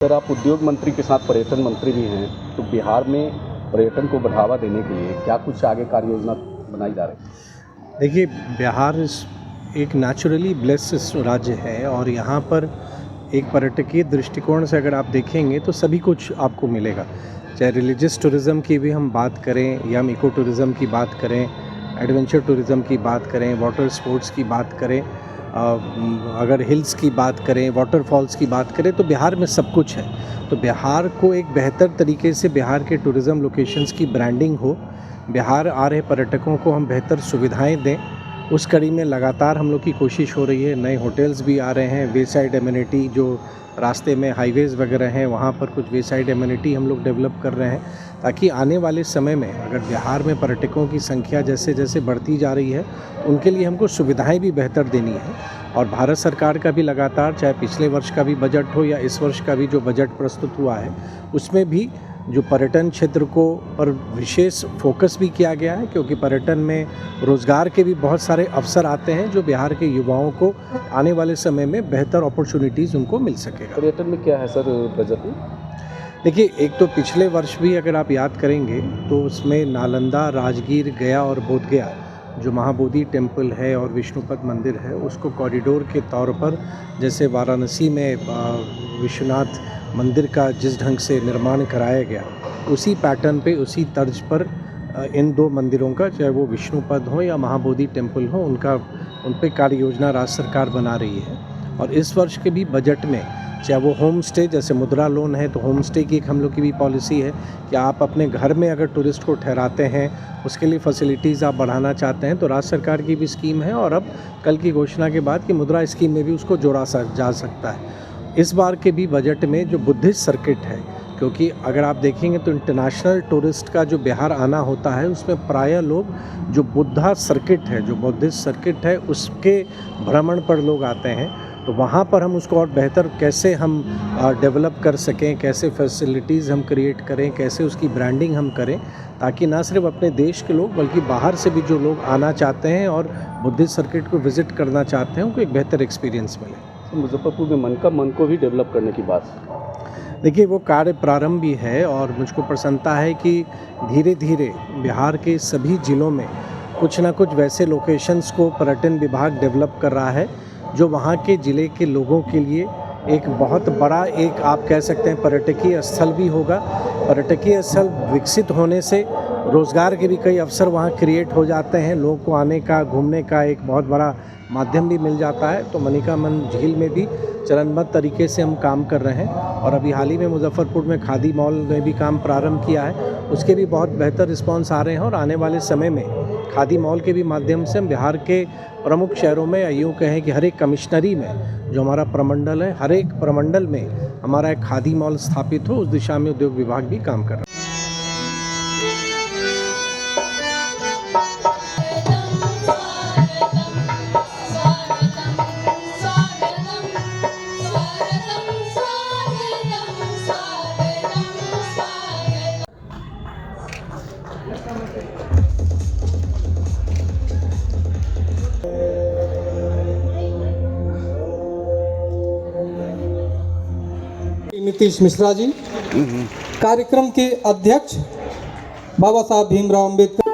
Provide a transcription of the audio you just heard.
Sir, आप उद्योग मंत्री के साथ पर्यटन मंत्री भी हैं, तो बिहार में पर्यटन को बढ़ावा देने के लिए क्या कुछ आगे कार्य योजना बनाई जा रही है? देखिए, बिहार एक नेचुरली ब्लेस्ड राज्य है और यहाँ पर एक पर्यटकीय दृष्टिकोण से अगर आप देखेंगे तो सभी कुछ आपको मिलेगा। चाहे रिलीजियस टूरिज़्म की भी हम बात करें या हम इको टूरिज़्म की बात करें, एडवेंचर टूरिज़्म की बात करें, वाटर स्पोर्ट्स की बात करें, अगर हिल्स की बात करें, वाटरफॉल्स की बात करें, तो बिहार में सब कुछ है। तो बिहार को एक बेहतर तरीके से बिहार के टूरिज़्म लोकेशंस की ब्रांडिंग हो, बिहार आ रहे पर्यटकों को हम बेहतर सुविधाएं दें, उस कड़ी में लगातार हम लोग की कोशिश हो रही है। नए होटल्स भी आ रहे हैं, वे साइड एमिनिटी जो रास्ते में हाईवेज़ वगैरह हैं वहाँ पर कुछ वे साइड एमिनिटी हम लोग डेवलप कर रहे हैं, ताकि आने वाले समय में अगर बिहार में पर्यटकों की संख्या जैसे जैसे बढ़ती जा रही है तो उनके लिए हमको सुविधाएं भी बेहतर देनी है। और भारत सरकार का भी लगातार, चाहे पिछले वर्ष का भी बजट हो या इस वर्ष का भी जो बजट प्रस्तुत हुआ है, उसमें भी जो पर्यटन क्षेत्र को पर विशेष फोकस भी किया गया है, क्योंकि पर्यटन में रोज़गार के भी बहुत सारे अवसर आते हैं जो बिहार के युवाओं को आने वाले समय में बेहतर अपॉर्चुनिटीज़ उनको मिल सकेगा। पर्यटन में क्या है सर बजट में? देखिए, एक तो पिछले वर्ष भी अगर आप याद करेंगे तो उसमें नालंदा, राजगीर, गया और बोधगया जो महाबोधि टेम्पल है और विष्णुपद मंदिर है, उसको कॉरिडोर के तौर पर, जैसे वाराणसी में विश्वनाथ मंदिर का जिस ढंग से निर्माण कराया गया, उसी पैटर्न पे, उसी तर्ज पर इन दो मंदिरों का, चाहे वो विष्णुपद हो या महाबोधि टेम्पल हो, उन पे कार्य योजना राज्य सरकार बना रही है। और इस वर्ष के भी बजट में, चाहे वो होम स्टे, जैसे मुद्रा लोन है तो होम स्टे की एक हम लोग की भी पॉलिसी है कि आप अपने घर में अगर टूरिस्ट को ठहराते हैं, उसके लिए फैसिलिटीज़ आप बढ़ाना चाहते हैं, तो राज्य सरकार की भी स्कीम है। और अब कल की घोषणा के बाद कि मुद्रा स्कीम में भी उसको जोड़ा जा सकता है। इस बार के भी बजट में जो बुद्धिस्ट सर्किट है, क्योंकि अगर आप देखेंगे तो इंटरनेशनल टूरिस्ट का जो बिहार आना होता है, उसमें प्रायः लोग जो बुद्धा सर्किट है, जो बुद्धिस्ट सर्किट है, उसके भ्रमण पर लोग आते हैं। तो वहाँ पर हम उसको और बेहतर कैसे हम डेवलप कर सकें, कैसे फैसिलिटीज़ हम क्रिएट करें, कैसे उसकी ब्रांडिंग हम करें, ताकि ना सिर्फ अपने देश के लोग बल्कि बाहर से भी जो लोग आना चाहते हैं और बुद्धिस्ट सर्किट को विज़िट करना चाहते हैं, उनको एक बेहतर एक्सपीरियंस मिले। मुजफ्फरपुर में मन को भी डेवलप करने की बात। देखिए, वो कार्य प्रारंभ भी है और मुझको प्रसन्नता है कि धीरे धीरे बिहार के सभी ज़िलों में कुछ ना कुछ वैसे लोकेशंस को पर्यटन विभाग डेवलप कर रहा है जो वहाँ के ज़िले के लोगों के लिए एक बहुत बड़ा, एक आप कह सकते हैं पर्यटकीय स्थल भी होगा। पर्यटकीय स्थल विकसित होने से रोज़गार के भी कई अवसर वहाँ क्रिएट हो जाते हैं, लोगों को आने का, घूमने का एक बहुत बड़ा माध्यम भी मिल जाता है। तो मनिकामन झील में भी चरणबद्ध तरीके से हम काम कर रहे हैं और अभी हाल ही में मुजफ्फरपुर में खादी मॉल में भी काम प्रारंभ किया है, उसके भी बहुत बेहतर रिस्पांस आ रहे हैं। और आने वाले समय में खादी मॉल के भी माध्यम से हम बिहार के प्रमुख शहरों में, या यूँ कहें कि हर एक कमिश्नरी में जो हमारा प्रमंडल है, हर एक प्रमंडल में हमारा एक खादी मॉल स्थापित हो, उस दिशा में उद्योग विभाग भी काम कर रहा है। नीतीश मिश्रा जी, कार्यक्रम के अध्यक्ष बाबा साहब भीमराव अम्बेडकर।